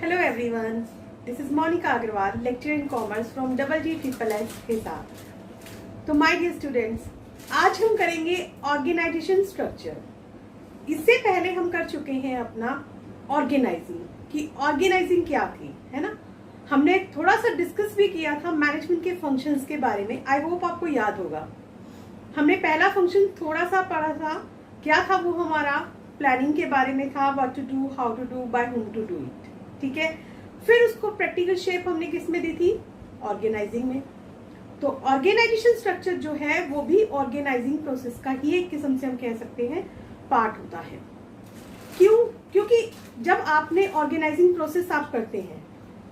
Hello everyone, this is Monica Agarwal, lecturer in commerce from GGSSS Hisar. तो my dear students, आज हम करेंगे organisation structure. इससे पहले हम कर चुके हैं अपना ऑर्गेनाइजिंग, कि ऑर्गेनाइजिंग क्या थी, है ना। हमने थोड़ा सा डिस्कस भी किया था मैनेजमेंट के फंक्शंस के बारे में। आई होप आपको याद होगा। हमने पहला फंक्शन थोड़ा सा पढ़ा था, क्या था वो हमारा प्लानिंग के बारे में था, what to do, how to do, by whom to do it. ठीक है, फिर उसको प्रैक्टिकल शेप हमने किस में दी थी, ऑर्गेनाइजिंग में। तो ऑर्गेनाइजेशन स्ट्रक्चर जो है वो भी ऑर्गेनाइजिंग प्रोसेस का ही एक किस्म से हम कह सकते हैं पार्ट होता है। क्यों? क्योंकि जब आपने ऑर्गेनाइजिंग प्रोसेस आप करते हैं,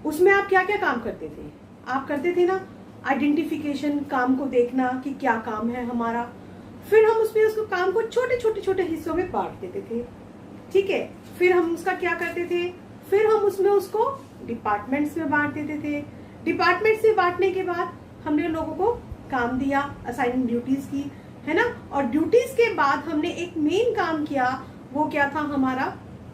उसमें आप क्या क्या काम करते थे? आप करते थे ना आइडेंटिफिकेशन, काम को देखना कि क्या काम है हमारा। फिर हम उसमें उसको काम को छोटे हिस्सों में बांट देते थे। ठीक है, फिर हम उसका क्या करते थे, फिर हम उसमें उसको डिपार्टमेंट्स में बांट देते थे। डिपार्टमेंट्स में बांटने के बाद हमने लोगों को काम दिया, असाइनिंग ड्यूटीज की, है ना। और ड्यूटीज के बाद हमने एक मेन काम किया, वो क्या था हमारा,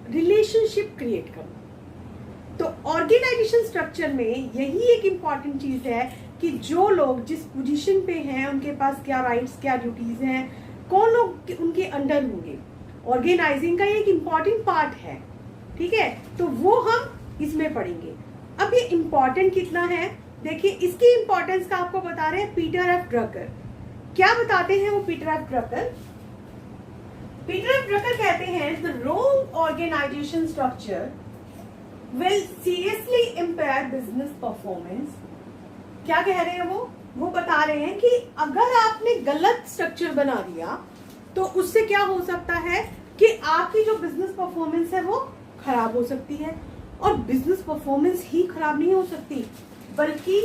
रिलेशनशिप क्रिएट करना। तो ऑर्गेनाइजेशन स्ट्रक्चर में यही एक इंपॉर्टेंट चीज है कि जो लोग जिस पोजीशन पे हैं उनके पास क्या राइट्स, क्या ड्यूटीज हैं, कौन लोग उनके अंडर होंगे। ऑर्गेनाइजिंग का एक इंपॉर्टेंट पार्ट है। ठीक है, तो वो हम इसमें पढ़ेंगे। अब ये इंपॉर्टेंट कितना है, देखिए इसकी इंपॉर्टेंस का आपको बता रहे हैं पीटर एफ ड्रकर। क्या बताते हैं वो Peter F Drucker? Peter F Drucker कहते हैं the wrong organization structure will seriously impair business performance. क्या कह रहे हैं वो बता रहे हैं कि अगर आपने गलत स्ट्रक्चर बना दिया तो उससे क्या हो सकता है कि आपकी जो बिजनेस परफॉर्मेंस है वो खराब हो सकती है। और बिजनेस परफॉर्मेंस ही खराब नहीं हो सकती, बल्कि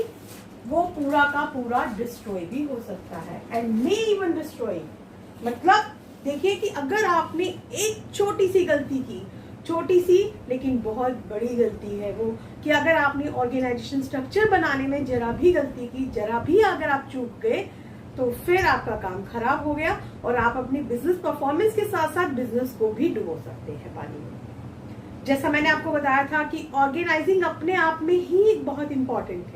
वो पूरा का पूरा डिस्ट्रॉय भी हो सकता है, एंड मे इवन डिस्ट्रॉय। मतलब देखिए कि अगर आपने एक छोटी सी गलती की, छोटी सी लेकिन बहुत बड़ी गलती है वो, कि अगर आपने ऑर्गेनाइजेशन स्ट्रक्चर बनाने में जरा भी गलती की, जरा भी अगर आप चूक गए, तो फिर आपका काम खराब हो गया और आप अपनी बिजनेस परफॉर्मेंस के साथ साथ बिजनेस को भी डुबो सकते हैं पानी में। जैसा मैंने आपको बताया था कि ऑर्गेनाइजिंग अपने आप में ही एक बहुत इंपॉर्टेंट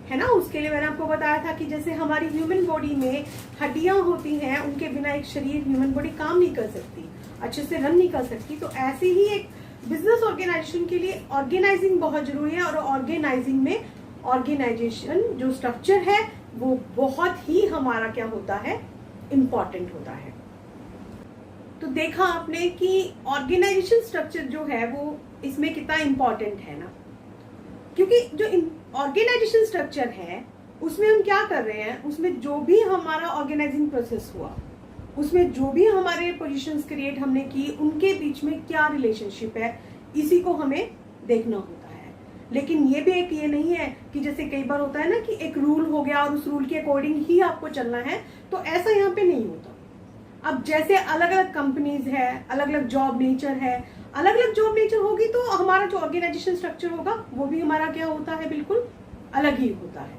है ना। उसके लिए मैंने आपको बताया था कि जैसे हमारी ह्यूमन बॉडी में हड्डियां होती हैं, उनके बिना एक शरीर, ह्यूमन बॉडी काम नहीं कर सकती, अच्छे से रन नहीं कर सकती। तो ऐसे ही एक बिजनेस ऑर्गेनाइजेशन के लिए ऑर्गेनाइजिंग बहुत जरूरी है। और ऑर्गेनाइजिंग में ऑर्गेनाइजेशन जो स्ट्रक्चर है वो बहुत ही हमारा क्या होता है, इंपॉर्टेंट होता है। तो देखा आपने कि ऑर्गेनाइजेशन स्ट्रक्चर जो है वो इसमें कितना इंपॉर्टेंट है ना, क्योंकि जो ऑर्गेनाइजेशन स्ट्रक्चर है उसमें हम क्या कर रहे हैं, उसमें जो भी हमारा ऑर्गेनाइजिंग प्रोसेस हुआ, उसमें जो भी हमारे पोजीशंस क्रिएट हमने की, उनके बीच में क्या रिलेशनशिप है, इसी को हमें देखना होता है। लेकिन ये भी एक ये नहीं है कि जैसे कई बार होता है ना कि एक रूल हो गया और उस रूल के अकॉर्डिंग ही आपको चलना है, तो ऐसा यहाँ पे नहीं होता। अब जैसे अलग अलग कंपनीज है, अलग अलग जॉब नेचर है, अलग अलग जॉब नेचर होगी, तो हमारा जो ऑर्गेनाइजेशन स्ट्रक्चर होगा वो भी हमारा क्या होता है, बिल्कुल अलग ही होता है।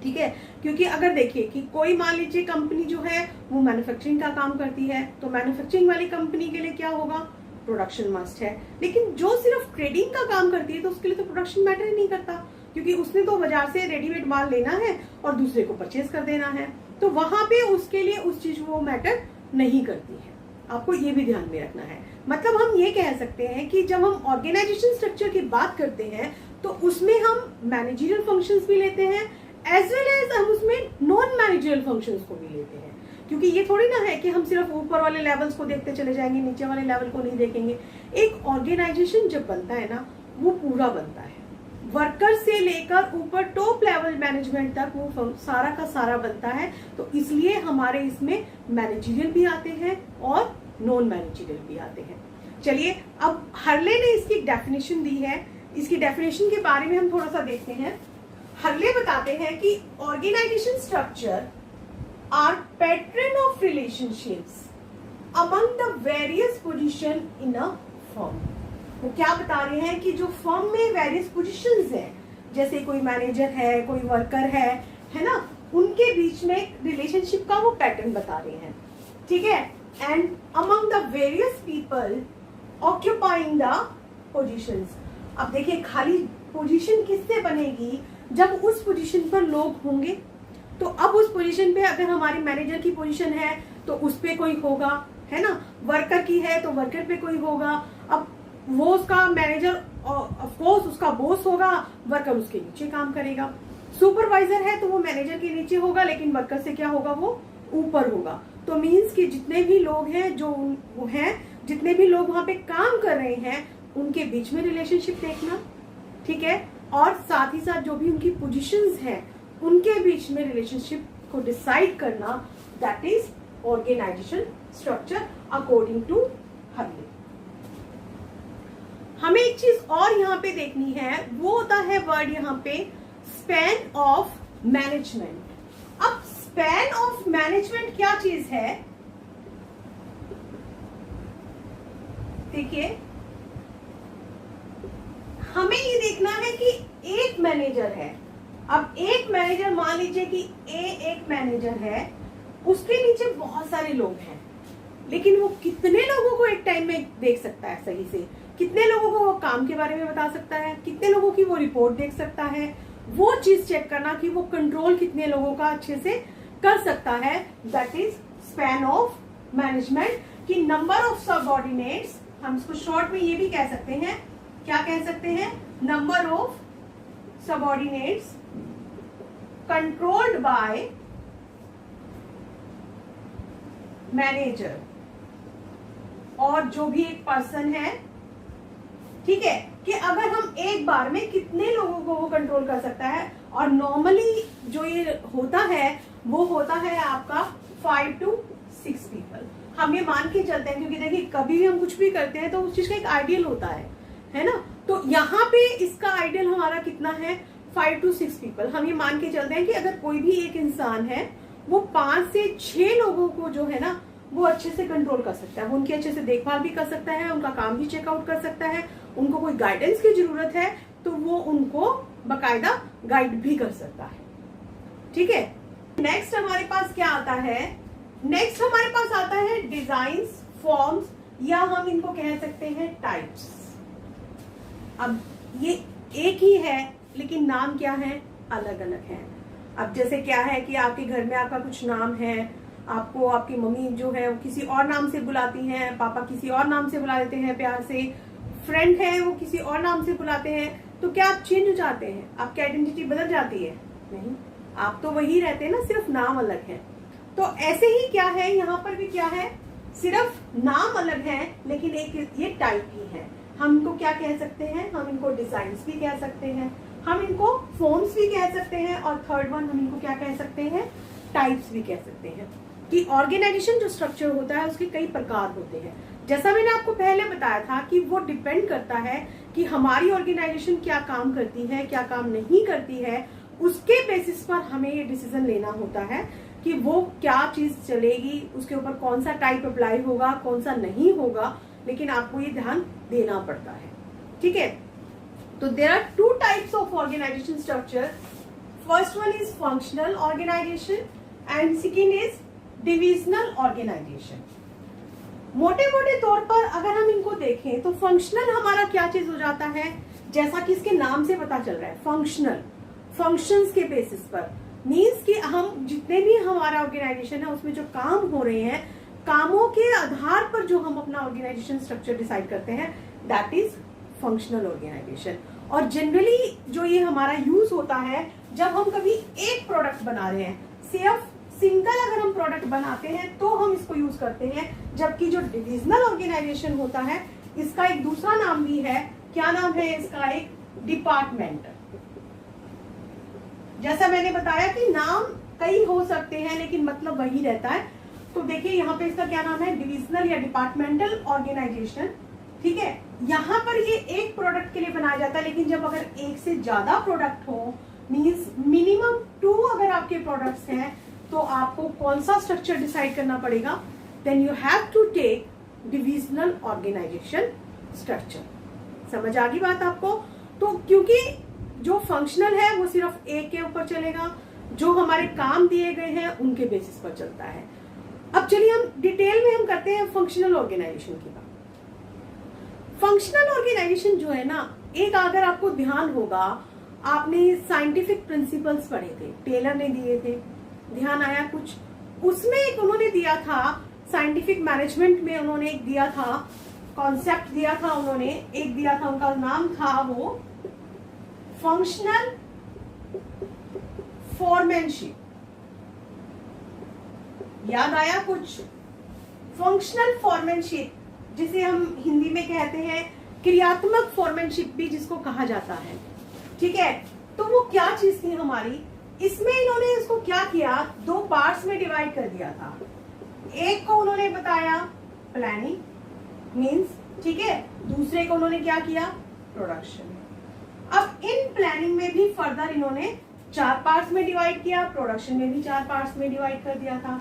ठीक है, क्योंकि अगर देखिए कि कोई मान लीजिए कंपनी जो है वो मैन्युफैक्चरिंग का काम करती है, तो मैन्युफैक्चरिंग वाली कंपनी के लिए क्या होगा, प्रोडक्शन मस्ट है। लेकिन जो सिर्फ ट्रेडिंग का काम करती है तो उसके लिए तो प्रोडक्शन मैटर ही नहीं करता, क्योंकि उसने तो बाजार से रेडीमेड माल लेना है और दूसरे को परचेज कर देना है। तो वहां पे उसके लिए उस चीज वो मैटर नहीं करती है। आपको ये भी ध्यान में रखना है। मतलब हम ये कह सकते हैं कि जब हम ऑर्गेनाइजेशन स्ट्रक्चर की बात करते हैं तो उसमें हम मैनेजरियल फंक्शंस भी लेते हैं, एज वेल एज हम उसमें नॉन मैनेजरियल फंक्शंस को भी लेते हैं। क्योंकि ये थोड़ी ना है कि हम सिर्फ ऊपर वाले लेवल्स को देखते चले जाएंगे, नीचे वाले लेवल को नहीं देखेंगे। एक ऑर्गेनाइजेशन जब बनता है ना, वो पूरा बनता है, वर्कर से लेकर ऊपर टॉप लेवल मैनेजमेंट तक वो सारा का सारा बनता है। तो इसलिए हमारे इसमें मैनेजरियल भी आते हैं और नॉन मैनेजरियल भी आते हैं। चलिए, अब हर्ले ने इसकी डेफिनेशन दी है, इसकी डेफिनेशन के बारे में हम थोड़ा सा देखते हैं। हर्ले बताते हैं कि organization structure are pattern of relationships among the various position in a firm. वो क्या बता रहे हैं कि जो फर्म में वेरियस पोजीशंस हैं, जैसे कोई मैनेजर है, कोई वर्कर है ना, उनके बीच में रिलेशनशिप का वो पैटर्न बता रहे हैं। ठीक है, and among the various people occupying the positions, अब देखिए खाली पोजीशन किससे बनेगी, जब उस पोजीशन पर लोग होंगे। तो अब उस पोजीशन पे अगर हमारी मैनेजर की पोजीशन है तो उस पे कोई होगा, है ना, वर्कर की है तो वर्कर पे कोई होगा। अब वो उसका मैनेजर ऑफ कोर्स उसका बॉस होगा, वर्कर उसके नीचे काम करेगा। सुपरवाइजर है तो वो मैनेजर के नीचे होगा, लेकिन वर्कर से क्या होगा, वो ऊपर होगा। तो मीन्स कि जितने भी लोग हैं जो वो हैं, जितने भी लोग वहां पे काम कर रहे हैं, उनके बीच में रिलेशनशिप देखना, ठीक है, और साथ ही साथ जो भी उनकी पोजीशंस हैं उनके बीच में रिलेशनशिप को डिसाइड करना, that is organization structure according to Hurley. हमें एक चीज और यहाँ पे देखनी है, वो होता है वर्ड यहाँ पे स्पैन ऑफ मैनेजमेंट। अब स्पैन ऑफ मैनेजमेंट क्या चीज है, देखिए हमें ये देखना है कि एक मैनेजर है। अब एक मैनेजर, मान लीजिए कि एक मैनेजर है, उसके नीचे बहुत सारे लोग हैं, लेकिन वो कितने लोगों को एक टाइम में देख सकता है सही से, कितने लोगों को वो काम के बारे में बता सकता है, कितने लोगों की वो रिपोर्ट देख सकता है, वो चीज चेक करना कि वो कंट्रोल कितने लोगों का अच्छे से कर सकता है, that is span of management. कि नंबर ऑफ सबऑर्डिनेट्स, हम इसको शॉर्ट में ये भी कह सकते हैं, क्या कह सकते हैं, number of subordinates controlled by manager, और जो भी एक पर्सन है, ठीक है, कि अगर हम एक बार में कितने लोगों को वो कंट्रोल कर सकता है। और नॉर्मली जो ये होता है वो होता है आपका 5 to 6 पीपल। हम ये मान के चलते हैं, क्योंकि देखिए कभी भी हम कुछ भी करते हैं तो उस चीज का एक आइडियल होता है ना। तो यहाँ पे इसका आइडियल हमारा कितना है, 5 to 6 पीपल। हम ये मान के चलते हैं कि अगर कोई भी एक इंसान है वो 5 से 6 लोगों को जो है ना वो अच्छे से कंट्रोल कर सकता है, वो उनकी अच्छे से देखभाल भी कर सकता है, उनका काम भी चेकआउट कर सकता है, उनको कोई गाइडेंस की जरूरत है तो वो उनको बकायदा गाइड भी कर सकता है, ठीक है। नेक्स्ट हमारे पास क्या आता है, नेक्स्ट हमारे पास आता है डिजाइन्स, फॉर्म्स, या हम इनको कह सकते हैं टाइप्स। अब ये एक ही है लेकिन नाम क्या है, अलग अलग है। अब जैसे क्या है कि आपके घर में आपका कुछ नाम है, आपको आपकी मम्मी जो है वो किसी और नाम से बुलाती हैं, पापा किसी और नाम से बुला देते हैं प्यार से, फ्रेंड है वो किसी और नाम से बुलाते हैं, तो क्या आप चेंज हो जाते हैं, आपकी आइडेंटिटी बदल जाती है? नहीं, आप तो वही रहते हैं ना, सिर्फ नाम अलग है। तो ऐसे ही क्या है, यहाँ पर भी क्या है, सिर्फ नाम अलग है लेकिन एक ये टाइप ही है। हम इनको क्या कह सकते हैं, हम इनको डिजाइन्स भी कह सकते हैं, हम इनको फॉर्म्स भी कह सकते हैं, और थर्ड वन हम इनको क्या कह सकते हैं, टाइप्स भी कह सकते हैं। कि ऑर्गेनाइजेशन जो स्ट्रक्चर होता है उसके कई प्रकार होते हैं। जैसा मैंने आपको पहले बताया था कि वो डिपेंड करता है कि हमारी ऑर्गेनाइजेशन क्या काम करती है, क्या काम नहीं करती है, उसके बेसिस पर हमें ये डिसीजन लेना होता है कि वो क्या चीज चलेगी, उसके ऊपर कौन सा टाइप अप्लाई होगा, कौन सा नहीं होगा, लेकिन आपको ये ध्यान देना पड़ता है, ठीक है। तो there are 2 types of organization structure. First one is functional organization and second is divisional organization. मोटे मोटे तौर पर अगर हम इनको देखें तो फंक्शनल हमारा क्या चीज हो जाता है, जैसा कि इसके नाम से पता चल रहा है, फंक्शनल, फंक्शंस के बेसिस पर, मींस कि हम जितने भी हमारा ऑर्गेनाइजेशन है उसमें जो काम हो रहे हैं, कामों के आधार पर जो हम अपना ऑर्गेनाइजेशन स्ट्रक्चर डिसाइड करते हैं, दैट इज फंक्शनल ऑर्गेनाइजेशन। और जनरली जो ये हमारा यूज होता है जब हम कभी एक प्रोडक्ट बना रहे हैं, सिर्फ सिंगल अगर हम प्रोडक्ट बनाते हैं तो हम इसको यूज करते हैं, जबकि जो डिविजनल ऑर्गेनाइजेशन होता है इसका एक दूसरा नाम भी है। क्या नाम है इसका, एक डिपार्टमेंट। जैसा मैंने बताया कि नाम कई हो सकते हैं लेकिन मतलब वही रहता है। तो देखिए यहाँ पे इसका क्या नाम है, डिविजनल या डिपार्टमेंटल ऑर्गेनाइजेशन, ठीक है। यहाँ पर ये एक प्रोडक्ट के लिए बनाया जाता है, लेकिन जब अगर एक से ज्यादा प्रोडक्ट हो, मींस मिनिमम 2 अगर आपके प्रोडक्ट्स हैं, तो आपको कौन सा स्ट्रक्चर डिसाइड करना पड़ेगा, then you have to take divisional organization structure. समझ आ गई बात आपको? तो क्योंकि जो फंक्शनल है वो सिर्फ एक के ऊपर चलेगा, जो हमारे काम दिए गए हैं उनके बेसिस पर चलता है। अब चलिए हम डिटेल में हम करते हैं फंक्शनल ऑर्गेनाइजेशन की बात। फंक्शनल ऑर्गेनाइजेशन जो है ना, एक अगर आपको ध्यान होगा, आपने साइंटिफिक प्रिंसिपल्स पढ़े थे, टेलर ने दिए थे, ध्यान आया कुछ? उसमें एक उन्होंने दिया था साइंटिफिक मैनेजमेंट में, उन्होंने एक दिया था कॉन्सेप्ट दिया था, उन्होंने एक दिया था, उनका नाम था वो फंक्शनल फोरमैनशिप। याद आया कुछ? फंक्शनल फोरमैनशिप, जिसे हम हिंदी में कहते हैं क्रियात्मक फोरमैनशिप भी जिसको कहा जाता है, ठीक है। तो वो क्या चीज थी हमारी, इसमें इन्होंने इसको क्या किया, दो पार्ट्स में डिवाइड कर दिया था। एक को उन्होंने बताया प्लानिंग मींस, ठीक है, दूसरे को उन्होंने क्या किया, प्रोडक्शन। अब इन प्लानिंग में भी फर्दर इन्होंने 4 पार्ट्स में डिवाइड किया, प्रोडक्शन में भी 4 पार्ट्स में डिवाइड कर दिया था।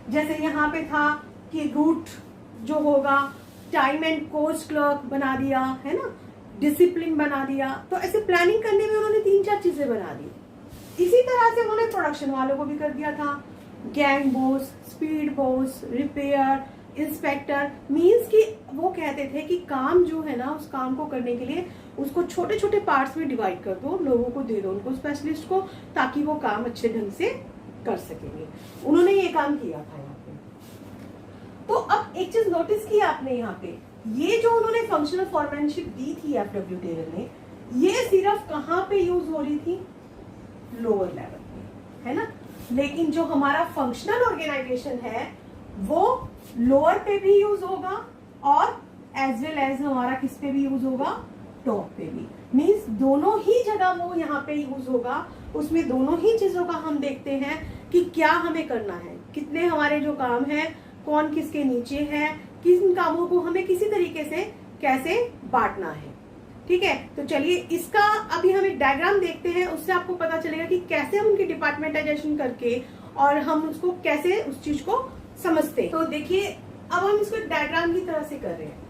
जैसे यहाँ पे था कि रूट जो होगा, टाइम एंड कॉस्ट क्लर्क बना दिया, है ना, डिसिप्लिन बना दिया। तो ऐसे प्लानिंग करने में उन्होंने 3-4 चीजें बना दी। इसी तरह से उन्होंने प्रोडक्शन वालों को भी कर दिया था, gang boss, speed boss, repair, inspector. Means कि वो कहते थे कि काम जो है ना, उस काम को करने के लिए उसको छोटे छोटे पार्ट्स में डिवाइड कर दो, लोगों को दे दो, उनको स्पेशलिस्ट को, ताकि वो काम अच्छे ढंग से कर सकेंगे। उन्होंने ये काम किया था यहाँ पे। तो अब एक चीज नोटिस की आपने यहाँ पे, ये जो उन्होंने फंक्शनल फोरमैनशिप दी थी एफडब्ल्यू टेलर ने, ये सिर्फ कहाँ पे यूज हो रही थी, लोअर लेवल पे, है ना। लेकिन जो हमारा फंक्शनल ऑर्गेनाइजेशन है वो लोअर पे भी यूज होगा और एज वेल एज हमारा किस पे भी यूज होगा, टॉप पे भी। मींस दोनों ही जगह वो यहाँ पे यूज होगा। उसमें दोनों ही चीजों का हम देखते हैं कि क्या हमें करना है, कितने हमारे जो काम है, कौन किसके नीचे है, किन कामों को हमें किसी तरीके से कैसे बांटना है, ठीक है। तो चलिए इसका अभी हम एक डायग्राम देखते हैं, उससे आपको पता चलेगा कि कैसे हम उनकी डिपार्टमेंटाइजेशन करके और हम उसको कैसे उस चीज को समझते हैं। तो देखिए अब हम इसको डायग्राम की तरह से कर रहे हैं।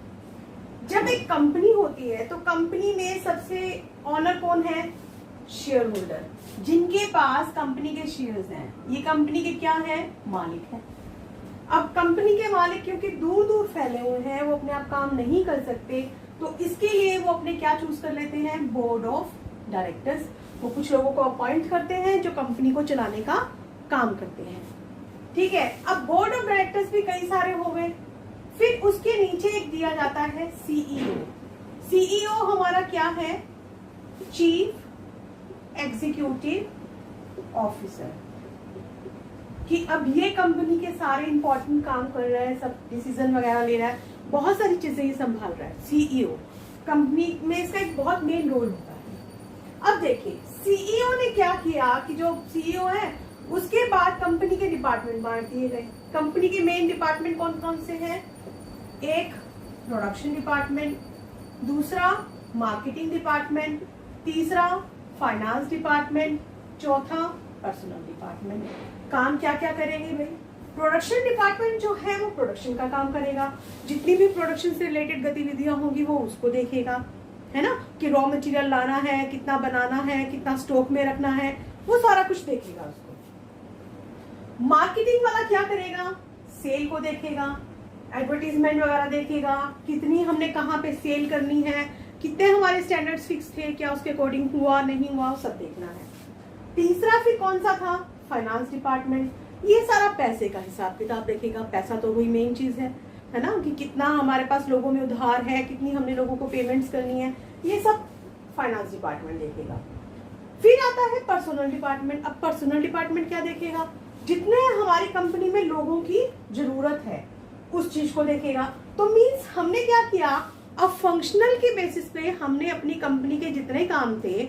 जब एक कंपनी होती है तो कंपनी में सबसे ऑनर कौन है, शेयर होल्डर, जिनके पास कंपनी के शेयर्स हैं। ये कंपनी के क्या है, मालिक है। अब कंपनी के मालिक क्योंकि दूर दूर फैले हुए हैं, वो अपने आप काम नहीं कर सकते, तो इसके लिए वो अपने क्या चूज कर लेते हैं, बोर्ड ऑफ डायरेक्टर्स। वो कुछ लोगों को अपॉइंट करते हैं जो कंपनी को चलाने का काम करते हैं, ठीक है। अब बोर्ड ऑफ डायरेक्टर्स भी कई सारे हो गए, फिर उसके नीचे एक दिया जाता है सीईओ। सीईओ हमारा क्या है, चीफ एग्जीक्यूटिव ऑफिसर, कि अब ये कंपनी के सारे इंपॉर्टेंट काम कर रहा है, सब डिसीजन वगैरह ले रहा है, बहुत सारी चीजें ये संभाल रहा है। सीईओ कंपनी में इसका एक बहुत मेन रोल होता है। अब देखिए सीईओ ने क्या किया कि जो सीईओ है उसके बाद कंपनी के डिपार्टमेंट बांट दिए गए। कंपनी के मेन डिपार्टमेंट कौन कौन से हैं, एक प्रोडक्शन डिपार्टमेंट, दूसरा मार्केटिंग डिपार्टमेंट, तीसरा फाइनेंस डिपार्टमेंट, चौथा पर्सनल डिपार्टमेंट। काम क्या क्या करेंगे भाई, प्रोडक्शन डिपार्टमेंट जो है वो प्रोडक्शन का काम करेगा, जितनी भी प्रोडक्शन से रिलेटेड गतिविधियां होंगी वो उसको देखेगा, है ना, कि रॉ मटेरियल लाना है, कितना बनाना है, कितना स्टॉक में रखना है, वो सारा कुछ देखेगा उसको। मार्केटिंग वाला क्या करेगा, सेल को देखेगा, एडवर्टीजमेंट वगैरह देखेगा, कितनी हमने कहाँ पे सेल करनी है, कितने हमारे स्टैंडर्ड्स फिक्स थे, क्या उसके अकॉर्डिंग हुआ नहीं हुआ, सब देखना है। तीसरा फिर कौन सा था, फाइनेंस डिपार्टमेंट, ये सारा पैसे का हिसाब किताब देखेगा। पैसा तो वही मेन चीज है ना, कि कितना हमारे पास लोगों में उधार है, कितनी हमने लोगों को पेमेंट्स करनी है, ये सब फाइनेंस डिपार्टमेंट देखेगा। फिर आता है पर्सनल डिपार्टमेंट। अब पर्सनल डिपार्टमेंट क्या देखेगा, जितने हमारी कंपनी में लोगों की जरूरत है उस चीज को देखेगा। तो मीन्स हमने क्या किया, अब फंक्शनल के बेसिस पे हमने अपनी कंपनी के जितने काम थे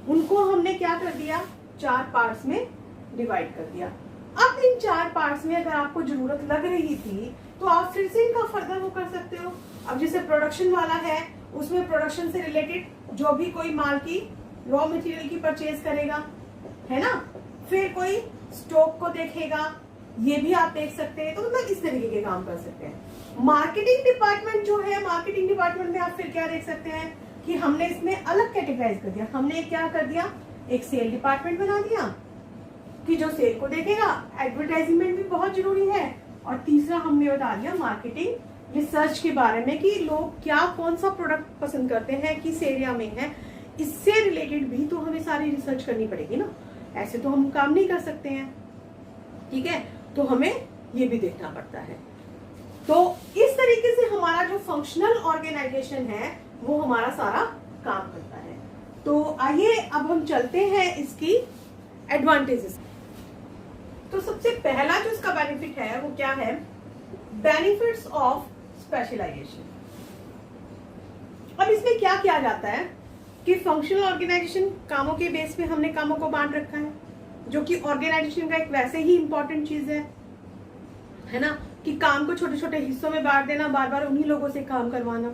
उनको हमने क्या कर दिया, 4 पार्ट्स में डिवाइड कर दिया। अब इन 4 पार्ट्स में अगर आपको जरूरत लग रही थी तो आप फिर से इनका फर्दर वो कर सकते हो। अब जैसे प्रोडक्शन वाला है, उसमें प्रोडक्शन से रिलेटेड जो भी कोई माल की रॉ मटेरियल की परचेज करेगा, है ना, फिर कोई स्टॉक को देखेगा, ये भी आप देख सकते हैं। तो मतलब इस तरीके के काम कर सकते हैं। मार्केटिंग डिपार्टमेंट जो है, मार्केटिंग डिपार्टमेंट में आप फिर क्या देख सकते हैं कि हमने इसमें अलग कैटेगराइज कर दिया। हमने क्या कर दिया, एक सेल डिपार्टमेंट बना दिया कि जो सेल को देखेगा, एडवर्टाइजमेंट भी बहुत जरूरी है, और तीसरा हमने बता दिया मार्केटिंग रिसर्च के बारे में कि लोग क्या कौन सा प्रोडक्ट पसंद करते हैं, किस एरिया में है, इससे रिलेटेड भी तो हमें सारी रिसर्च करनी पड़ेगी ना, ऐसे तो हम काम नहीं कर सकते हैं, ठीक है। तो हमें ये भी देखना पड़ता है। तो इस तरीके से हमारा जो फंक्शनल ऑर्गेनाइजेशन है वो हमारा सारा काम करता है। तो आइए अब हम चलते हैं इसकी एडवांटेजेस। तो सबसे पहला जो इसका बेनिफिट है वो क्या है, बेनिफिट्स ऑफ स्पेशलाइजेशन। अब इसमें क्या किया जाता है कि फंक्शनल ऑर्गेनाइजेशन, कामों के बेस पे हमने कामों को बांट रखा है, जो कि ऑर्गेनाइजेशन का एक वैसे ही इंपॉर्टेंट चीज है ना, कि काम को छोटे छोटे हिस्सों में बांट देना, बार बार उन्हीं लोगों से काम करवाना।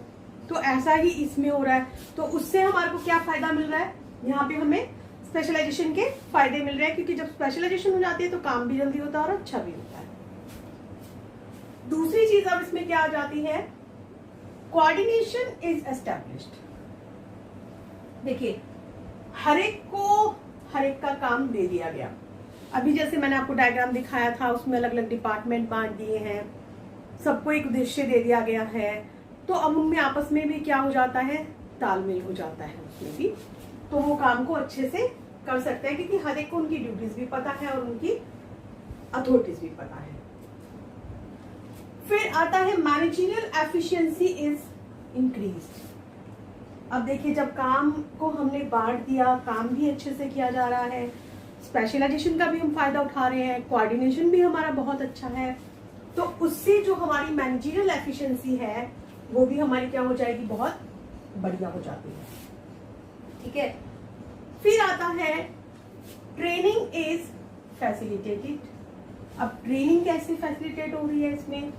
तो ऐसा ही इसमें हो रहा है। तो उससे हमारे को क्या फायदा मिल रहा है, यहाँ पे हमें स्पेशलाइजेशन के फायदे मिल रहे हैं, क्योंकि जब स्पेशलाइजेशन हो जाती है तो काम भी जल्दी होता है और अच्छा भी होता है। दूसरी चीज अब इसमें क्या आ जाती है, कोऑर्डिनेशन इज एस्टैब्लिश्ड। देखिए हर एक का काम दे दिया गया। अभी जैसे मैंने आपको डायग्राम दिखाया था, उसमें अलग अलग डिपार्टमेंट बांट दिए हैं, सबको एक उद्देश्य दे दिया गया है। तो अब उनमें आपस में भी क्या हो जाता है, तालमेल हो जाता है उसमें भी, तो वो काम को अच्छे से कर सकते हैं, क्योंकि हर एक को उनकी ड्यूटीज भी पता है और उनकी अथॉरिटीज भी पता है। फिर आता है मैनेजरियल एफिशिएंसी इज इंक्रीज्ड। अब देखिए जब काम को हमने बांट दिया, काम भी अच्छे से किया जा रहा है, स्पेशलाइजेशन का भी हम फायदा उठा रहे हैं, कोऑर्डिनेशन भी हमारा बहुत अच्छा है, तो उससे जो हमारी मैनेजरियल एफिशिएंसी है वो भी हमारी क्या हो जाएगी, बहुत बढ़िया हो जाती है, ठीक है। फिर आता है ट्रेनिंग इज फैसिलिटेटेड। अब ट्रेनिंग कैसे फैसिलिटेट हो रही है इसमें,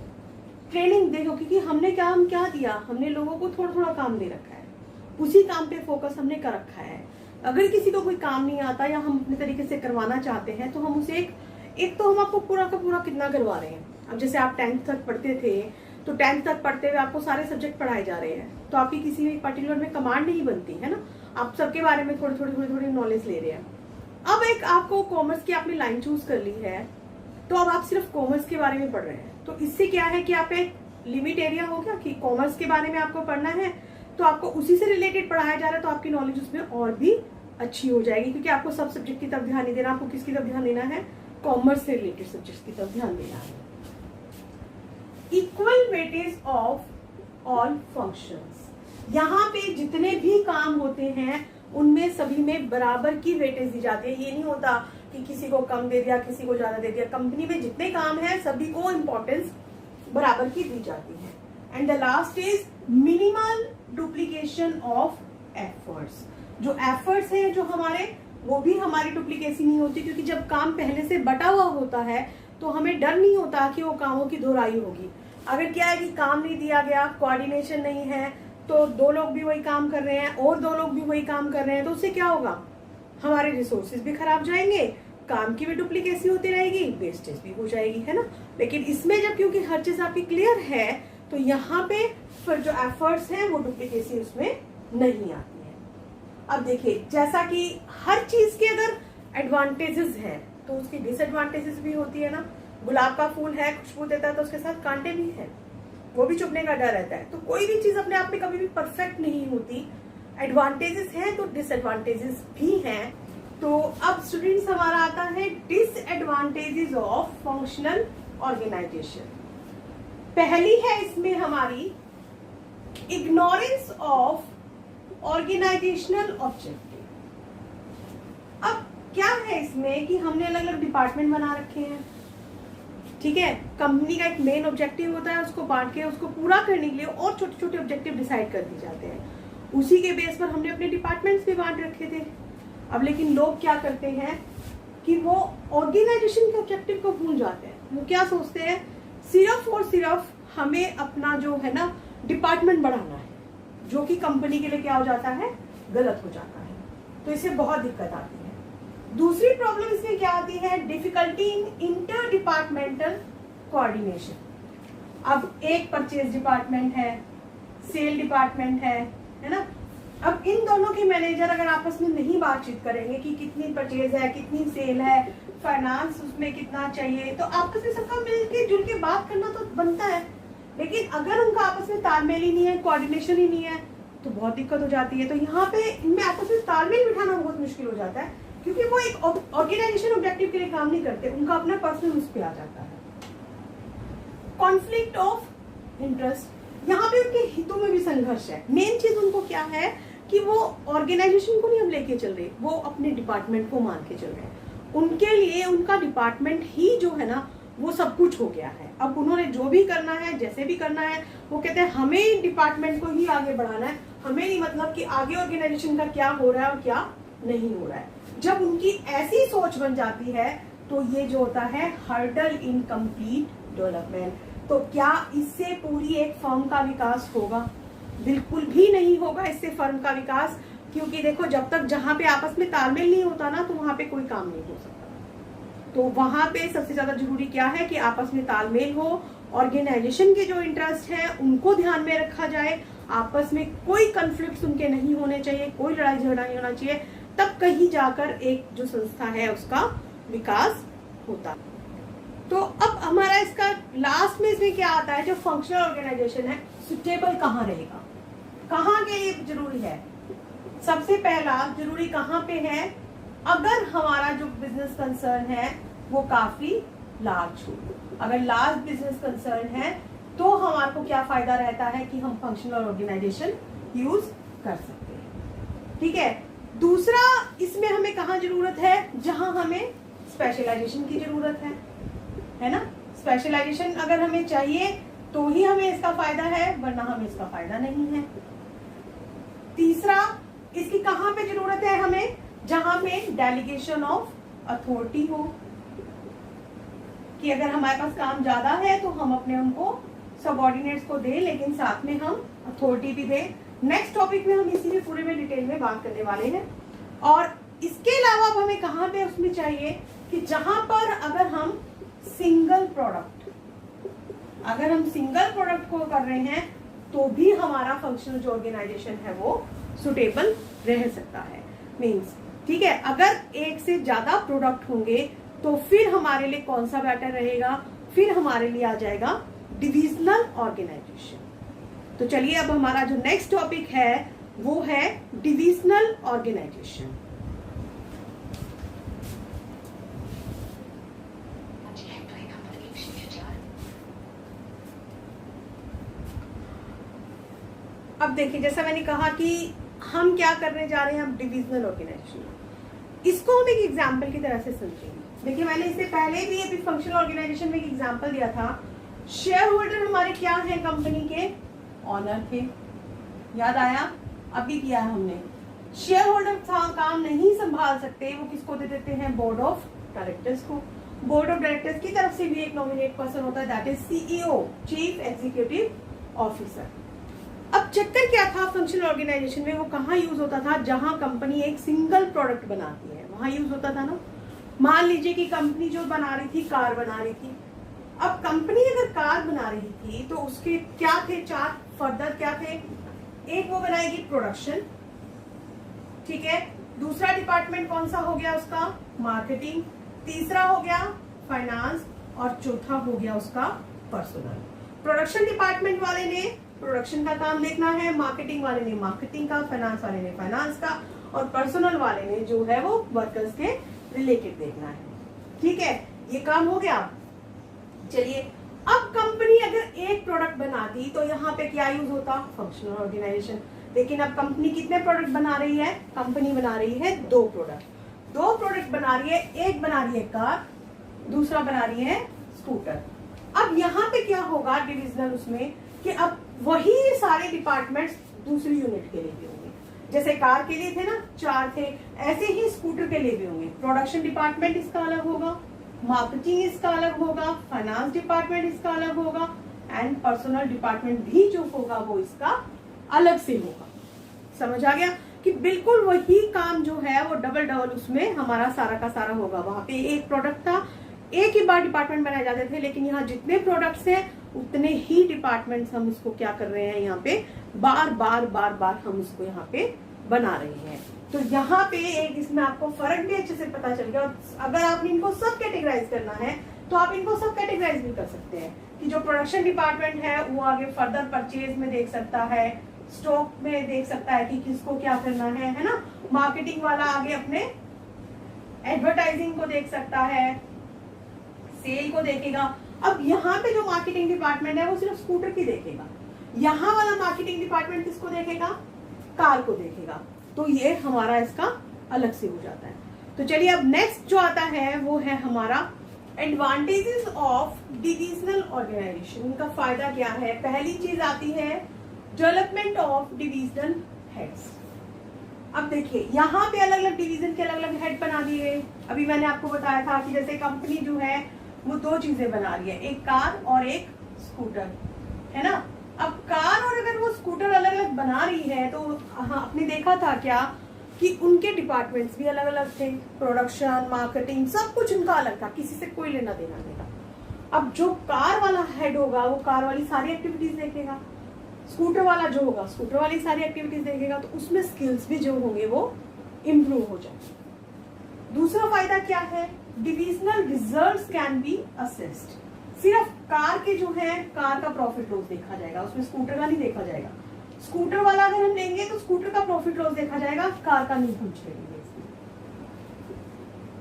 ट्रेनिंग देखो, क्योंकि हमने क्या दिया, हमने लोगों को थोड़ा थोड़ा काम दे रखा है, उसी काम पे फोकस हमने कर रखा है। अगर किसी को कोई काम नहीं आता या हम अपने तरीके से करवाना चाहते हैं तो हम उसे एक तो हम आपको पूरा का पूरा कितना करवा रहे हैं। अब जैसे आप 10th तक पढ़ते थे, तो 10th तक पढ़ते हुए आपको सारे सब्जेक्ट पढ़ाए जा रहे हैं, तो आपकी किसी एक पर्टिकुलर में कमांड नहीं बनती है ना, आप सबके बारे में थोड़ी नॉलेज ले रहे हैं। अब एक आपको कॉमर्स की आपने लाइन चूज कर ली है, तो अब आप सिर्फ कॉमर्स के बारे में पढ़ रहे हैं, तो इससे क्या है कि आप एक लिमिट एरिया हो गया कि कॉमर्स के बारे में आपको पढ़ना है, तो आपको उसी से रिलेटेड पढ़ाया जा रहा है, तो आपकी नॉलेज उसमें और भी अच्छी हो जाएगी, क्योंकि आपको सब सब्जेक्ट की तरफ ध्यान नहीं देना, आपको किसकी तरफ ध्यान देना है, कॉमर्स से रिलेटेड सब्जेक्ट्स की तरफ ध्यान देना है। Equal weightage of all functions, यहाँ पे जितने भी काम होते हैं उनमें सभी में बराबर की वेटेज दी जाती है। ये नहीं होता कि किसी को कम दे दिया, किसी को ज्यादा दे दिया। कंपनी में जितने काम है सभी को इम्पोर्टेंस बराबर की दी जाती है। And the last is minimal duplication of efforts. जो एफर्ट्स हैं जो हमारे, वो भी हमारी डुप्लीकेसी नहीं होती, क्योंकि जब काम पहले से बटा हुआ होता है तो हमें डर नहीं होता कि वो कामों की दोहराई होगी। अगर क्या है कि काम नहीं दिया गया, कोऑर्डिनेशन नहीं है, तो दो लोग भी वही काम कर रहे हैं और दो लोग भी वही काम कर रहे हैं, तो उससे क्या होगा, हमारे रिसोर्सेज भी खराब जाएंगे, काम की भी डुप्लीकेसी होती रहेगी, वेस्टेज भी हो जाएगी, है ना। लेकिन इसमें जब क्योंकि हर चीज आपकी क्लियर है, तो यहाँ पे फिर जो एफर्ट्स हैं वो डुप्लीकेसी उसमें नहीं आती है। अब देखिए जैसा कि हर चीज के अगर एडवांटेजेस हैं तो उसकी डिसएडवांटेजेस भी होती है ना। गुलाब का फूल है, खुशबू देता है, तो उसके साथ कांटे भी हैं, वो भी चुभने का डर रहता है। तो कोई भी चीज अपने आप में कभी भी परफेक्ट नहीं होती, एडवांटेजेस हैं तो डिसएडवांटेजेस भी हैं। तो अब स्टूडेंट्स हमारा आता है डिसएडवांटेजेस ऑफ फंक्शनल ऑर्गेनाइजेशन। पहली है इसमें हमारी इग्नोरेंस ऑफ ऑर्गेनाइजेशनल ऑब्जेक्टिव। अब क्या है इसमें कि हमने अलग अलग डिपार्टमेंट बना रखे हैं, ठीक है। कंपनी का एक मेन ऑब्जेक्टिव होता है, उसको बांट के उसको पूरा करने के लिए और छोटे छोटे ऑब्जेक्टिव डिसाइड कर दिए जाते हैं। उसी के बेस पर हमने अपने डिपार्टमेंट्स भी बांट रखे थे। अब लेकिन लोग क्या करते हैं कि वो ऑर्गेनाइजेशन के ऑब्जेक्टिव को भूल जाते हैं। वो क्या सोचते हैं, सिर्फ और सिर्फ हमें अपना जो है ना डिपार्टमेंट बढ़ाना है, जो कि कंपनी के लिए क्या हो जाता है, गलत हो जाता है। तो इससे बहुत दिक्कत आती है। दूसरी प्रॉब्लम इसमें क्या आती है, difficulty in inter departmental coordination. अब एक परचेज डिपार्टमेंट है, सेल डिपार्टमेंट है ना। अब इन दोनों के मैनेजर अगर आपस में नहीं बातचीत करेंगे कि कितनी परचेज है, कितनी सेल है, फाइनेंस उसमें कितना चाहिए, तो आपस में सबका मिलके जुल के बात करना तो बनता है। लेकिन अगर उनका आपस में तालमेल ही नहीं है, कोऑर्डिनेशन ही नहीं है, तो बहुत दिक्कत हो जाती है। तो यहाँ पे इनमें आपस में तालमेल बिठाना बहुत मुश्किल हो जाता है, क्योंकि वो एक ऑर्गेनाइजेशन ऑब्जेक्टिव के लिए काम नहीं करते, उनका अपना पर्सनल उस पे आ जाता है। कॉन्फ्लिक्ट ऑफ इंटरेस्ट, यहाँ पे उनके हितों में भी संघर्ष है। मेन चीज उनको क्या है कि वो ऑर्गेनाइजेशन को नहीं हम लेके चल रहे, वो अपने डिपार्टमेंट को मान के चल रहे हैं। उनके लिए उनका डिपार्टमेंट ही जो है ना वो सब कुछ हो गया है। अब उन्होंने जो भी करना है, जैसे भी करना है, वो कहते हैं हमें डिपार्टमेंट को ही आगे बढ़ाना है, हमें नहीं मतलब कि आगे ऑर्गेनाइजेशन का क्या हो रहा है और क्या नहीं हो रहा है। जब उनकी ऐसी सोच बन जाती है तो ये जो होता है हर्डल इन कंप्लीट डेवलपमेंट। तो क्या इससे पूरी एक फर्म का विकास होगा? बिल्कुल भी नहीं होगा इससे फर्म का विकास, क्योंकि देखो जब तक जहां पे आपस में तालमेल नहीं होता ना तो वहां पे कोई काम नहीं हो सकता। तो वहां पे सबसे ज्यादा जरूरी क्या है कि आपस में तालमेल हो, ऑर्गेनाइजेशन के जो इंटरेस्ट हैं उनको ध्यान में रखा जाए, आपस में कोई कंफ्लिक्ट उनके नहीं होने चाहिए, कोई लड़ाई झगड़ा नहीं होना चाहिए, तब कहीं जाकर एक जो संस्था है उसका विकास होता। तो अब हमारा इसका लास्ट में इसमें क्या आता है, जो फंक्शनल ऑर्गेनाइजेशन है सुटेबल कहाँ रहेगा, कहाँ के लिए जरूरी है? सबसे पहला जरूरी कहाँ पे है, अगर हमारा जो बिजनेस कंसर्न है वो काफी लार्ज हो। अगर लार्ज बिजनेस कंसर्न है तो हमारे को क्या फायदा रहता है कि हम फंक्शनल ऑर्गेनाइजेशन यूज कर सकते हैं। ठीक है। दूसरा, इसमें हमें कहाँ जरूरत है, जहां हमें स्पेशलाइजेशन की जरूरत है ना। स्पेशलाइजेशन अगर हमें चाहिए तो ही हमें इसका फायदा है, वरना हमें इसका फायदा नहीं है। तीसरा, इसकी कहां पे जरूरत है हमें, जहां पे डेलीगेशन ऑफ अथॉरिटी हो, कि अगर हमारे पास काम ज्यादा है तो हम अपने उनको सबऑर्डिनेट्स को दें, लेकिन साथ में हम अथॉरिटी भी दें। नेक्स्ट टॉपिक में हम इसी में पूरे में डिटेल में बात करने वाले हैं। और इसके अलावा अब हमें कहां पे उसमें चाहिए कि जहां पर अगर हम सिंगल प्रोडक्ट को कर रहे हैं तो भी हमारा फंक्शनल जो ऑर्गेनाइजेशन है वो सुटेबल रह सकता है। मींस ठीक है, अगर एक से ज्यादा प्रोडक्ट होंगे तो फिर हमारे लिए कौन सा बेटर रहेगा, फिर हमारे लिए आ जाएगा डिविजनल ऑर्गेनाइजेशन। तो चलिए अब हमारा जो नेक्स्ट टॉपिक है वो है डिविजनल ऑर्गेनाइजेशन। अब देखिए, जैसा मैंने कहा कि हम क्या करने जा रहे हैं, अब डिविजनल ऑर्गेनाइजेशन। इसको हम एक एग्जाम्पल की तरह से समझेंगे। देखिए, मैंने इससे पहले भी अभी फंक्शनल ऑर्गेनाइजेशन में एक एग्जाम्पल दिया था। शेयर होल्डर हमारे क्या है, कंपनी के ऑनर थे, याद आया? अभी किया है हमने। शेयर होल्डर काम नहीं संभाल सकते, वो किसको दे देते हैं, बोर्ड ऑफ डायरेक्टर्स को। बोर्ड ऑफ डायरेक्टर्स की तरफ से भी एक नॉमिनेट पर्सन होता है, that is CEO, chief executive officer. अब चक्कर क्या था फंक्शनल ऑर्गेनाइजेशन में, वो कहाँ यूज होता था, जहां कंपनी एक सिंगल प्रोडक्ट बनाती है वहां यूज होता था ना। मान लीजिए कि कंपनी जो बना रही थी, कार बना रही थी। अब कंपनी अगर कार बना रही थी तो उसके क्या थे, 4 फर्दर क्या थे, एक वो बनाएगी प्रोडक्शन, ठीक है। दूसरा डिपार्टमेंट कौन सा हो गया उसका, मार्केटिंग। तीसरा हो गया फाइनेंस, और चौथा हो गया उसका पर्सनल। प्रोडक्शन डिपार्टमेंट वाले ने प्रोडक्शन का काम देखना है, मार्केटिंग वाले ने मार्केटिंग का, फाइनेंस वाले ने फाइनेंस का, और पर्सनल वाले ने जो है वो वर्कर्स के रिलेटेड देखना है। ठीक है, ये काम हो गया। चलिए, अब कंपनी अगर एक प्रोडक्ट बनाती तो यहाँ पे क्या यूज होता, फंक्शनल ऑर्गेनाइजेशन। लेकिन अब कंपनी कितने प्रोडक्ट बना रही है, कंपनी बना रही है 2 प्रोडक्ट। 2 प्रोडक्ट बना रही है, एक बना रही है कार, दूसरा बना रही है स्कूटर। अब यहाँ पे क्या होगा डिविजनल उसमें, कि अब वही सारे डिपार्टमेंट्स दूसरी यूनिट के लिए भी होंगे। जैसे कार के लिए थे ना 4 थे, ऐसे ही स्कूटर के लिए भी होंगे। प्रोडक्शन डिपार्टमेंट इसका अलग होगा, मार्केटिंग इसका अलग होगा, फाइनेंस डिपार्टमेंट इसका अलग होगा, एंड पर्सनल डिपार्टमेंट भी जो होगा वो इसका अलग से होगा। समझ आ गया कि बिल्कुल वही काम जो है वो डबल उसमें हमारा सारा का सारा होगा। वहां पे एक प्रोडक्ट था, एक ही बार डिपार्टमेंट बनाए जाते थे, लेकिन यहाँ जितने प्रोडक्ट्स हैं उतने ही डिपार्टमेंट्स हम उसको क्या कर रहे हैं, यहाँ पे बार बार हम उसको यहाँ पे बना रहे हैं। तो यहाँ पे एक इसमें आपको फर्क भी अच्छे से पता चल गया। और अगर आपने इनको सब कैटेगराइज करना है तो आप इनको सब कैटेगराइज भी कर सकते हैं कि जो प्रोडक्शन डिपार्टमेंट है वो आगे फर्दर परचेज में देख सकता है, स्टॉक में देख सकता है कि किसको क्या करना है ना। मार्केटिंग वाला आगे अपने एडवर्टाइजिंग को देख सकता है, सेल को देखेगा। अब यहाँ पे जो मार्केटिंग डिपार्टमेंट है वो सिर्फ स्कूटर की देखेगा, यहाँ वाला मार्केटिंग डिपार्टमेंट किसको देखेगा, कार को देखेगा। तो ये हमारा इसका अलग से हो जाता है। तो चलिए अब नेक्स्ट जो आता है वो है हमारा एडवांटेजेस ऑफ डिविजनल ऑर्गेनाइजेशन। इनका फायदा क्या है। पहली चीज आती है डेवलपमेंट ऑफ डिविजनल हेड्स। अब देखिए यहाँ पे अलग अलग डिवीजन के अलग अलग हेड बना दिए गए। अभी मैंने आपको बताया था कि जैसे कंपनी जो है वो दो चीजें बना रही है, एक कार और एक स्कूटर, है ना। अब कार और अगर वो स्कूटर अलग अलग बना रही है तो आपने देखा था क्या कि उनके डिपार्टमेंट्स भी अलग अलग थे, प्रोडक्शन, मार्केटिंग, सब कुछ उनका अलग था, किसी से कोई लेना देना नहीं था। अब जो कार वाला हेड होगा वो कार वाली सारी एक्टिविटीज देखेगा, स्कूटर वाला जो होगा स्कूटर वाली सारी एक्टिविटीज देखेगा, तो उसमें स्किल्स भी जो होंगे वो इम्प्रूव हो जाएंगे। दूसरा फायदा क्या है, divisional results can be assessed. सिर्फ कार के जो है कार का प्रॉफिट लॉस देखा जाएगा, उसमें स्कूटर का नहीं देखा जाएगा। स्कूटर वाला अगर हम लेंगे तो स्कूटर का प्रॉफिट लॉस देखा जाएगा, कार का नहीं पूछ लेंगे।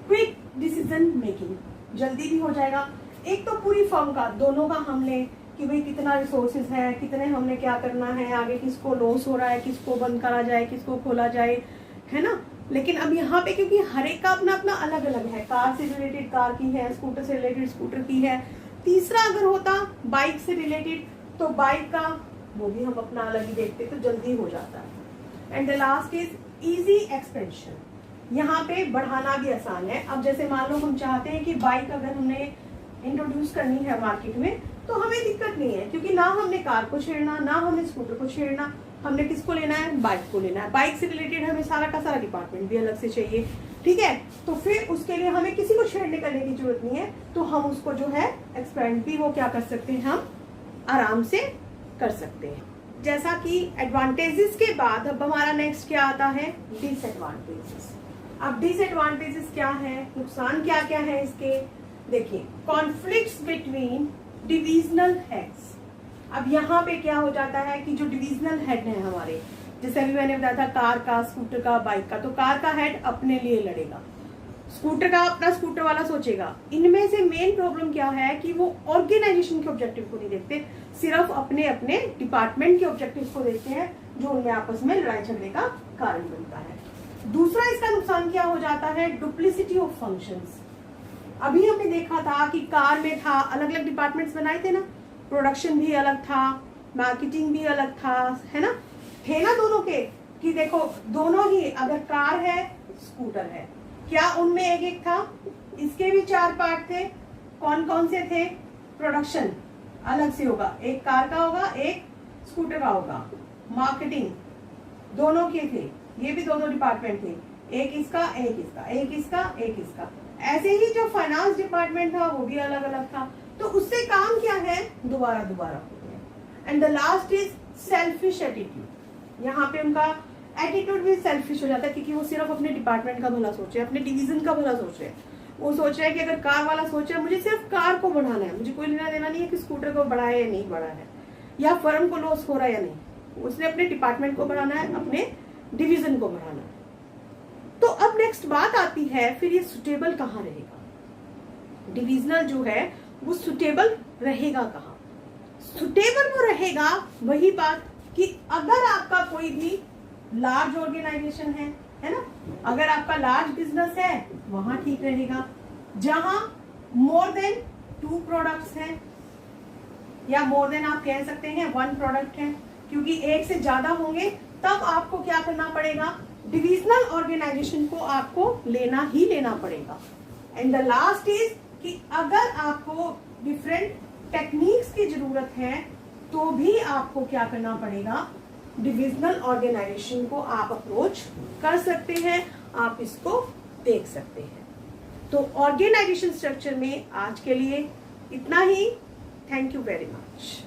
क्विक डिसीजन मेकिंग, जल्दी भी हो जाएगा। एक तो पूरी फर्म का, दोनों का हम ले कि भाई कितना रिसोर्सेज है, कितने हमने क्या करना है, आगे किसको लॉस हो रहा है, किसको बंद करा जाए, किसको खोला जाए, है ना। लेकिन अब यहाँ पे क्योंकि हर एक का अपना अपना अलग अलग है, कार से रिलेटेड कार की है, स्कूटर से रिलेटेड स्कूटर की है। तीसरा अगर होता बाइक से रिलेटेड तो बाइक का वो भी हम अपना अलग ही देखते तो जल्दी हो जाता है। And the last is easy expansion, यहाँ पे बढ़ाना भी आसान है। अब जैसे मान लो हम चाहते हैं कि बाइक अगर हमने इंट्रोड्यूस करनी है मार्केट में तो हमें दिक्कत नहीं है, क्योंकि ना हमने कार को छेड़ना, ना हमने स्कूटर को छेड़ना, हमने किसको लेना है, बाइक को लेना है। बाइक से रिलेटेड हमें सारा का सारा डिपार्टमेंट भी अलग से चाहिए, ठीक है। तो फिर उसके लिए हमें किसी को छेड़ने करने की जरूरत नहीं है, तो हम उसको जो है एक्सपेंड भी वो क्या कर सकते हैं, हम आराम से कर सकते हैं। जैसा कि एडवांटेजेस के बाद अब हमारा नेक्स्ट क्या आता है, डिसएडवांटेजेस। अब डिसएडवांटेजेस क्या है, नुकसान क्या क्या है इसके, देखिए कॉन्फ्लिक्ट्स बिटवीन डिविजनल हेड्स। अब यहाँ पे क्या हो जाता है कि जो डिविजनल हेड है हमारे, जैसे अभी मैंने बताया था कार का, स्कूटर का, बाइक का, तो कार का हेड अपने लिए लड़ेगा, स्कूटर का अपना स्कूटर वाला सोचेगा। इनमें से मेन प्रॉब्लम क्या है कि वो ऑर्गेनाइजेशन के ऑब्जेक्टिव को नहीं देखते, सिर्फ अपने अपने डिपार्टमेंट के ऑब्जेक्टिव को देखते हैं, जो उनमें आपस में लड़ाई झगड़े का कारण बनता है। दूसरा इसका नुकसान क्या हो जाता है, डुप्लिसिटी ऑफ फंक्शंस। अभी हमने देखा था कि कार में था अलग अलग डिपार्टमेंट्स बनाए थे ना, प्रोडक्शन भी अलग था, मार्केटिंग भी अलग था, है ना, थे ना दोनों के, कि देखो दोनों ही अगर कार है स्कूटर है, क्या उनमें एक एक था, इसके भी 4 पार्ट थे। कौन कौन से थे, प्रोडक्शन अलग से होगा, एक कार का होगा, एक स्कूटर का होगा, मार्केटिंग दोनों के थे, ये भी दो डिपार्टमेंट थे, एक इसका एक इसका, एक इसका एक इसका। ऐसे ही जो फाइनेंस डिपार्टमेंट था वो भी अलग अलग था, तो उससे काम क्या है, दोबारा होते हैं। And the last is selfish attitude. यहाँ पे उनका एटीट्यूड भी सेल्फिश हो जाता है, क्योंकि वो सिर्फ अपने डिपार्टमेंट का भला सोच रहे हैं, अपने डिवीजन का भला सोच रहे हैं। वो सोच रहे हैं कि अगर कार वाला सोच रहा है मुझे सिर्फ कार को बढ़ाना है, मुझे कोई लेना देना नहीं है कि स्कूटर को बढ़ाया या नहीं बढ़ाया है, या फर्म को लॉस हो रहा है या नहीं, उसने अपने डिपार्टमेंट को बढ़ाना है, अपने डिवीजन को बढ़ाना है। तो अब नेक्स्ट बात आती है फिर ये सुटेबल कहाँ रहेगा, डिविजनल जो है वो सुटेबल रहेगा कहाँ। सुटेबल वो रहेगा वही बात कि अगर आपका कोई भी लार्ज ऑर्गेनाइजेशन है ना, अगर आपका लार्ज बिजनेस है वहां ठीक रहेगा, जहां मोर देन 2 प्रोडक्ट्स हैं, या मोर देन आप कह सकते हैं 1 प्रोडक्ट है, क्योंकि एक से ज्यादा होंगे तब आपको क्या करना पड़ेगा, डिविजनल ऑर्गेनाइजेशन को आपको लेना ही लेना पड़ेगा। एंड द लास्ट इज कि अगर आपको डिफरेंट टेक्निक्स की जरूरत है तो भी आपको क्या करना पड़ेगा, डिविजनल ऑर्गेनाइजेशन को आप अप्रोच कर सकते हैं, आप इसको देख सकते हैं। तो ऑर्गेनाइजेशन स्ट्रक्चर में आज के लिए इतना ही। Thank you very much.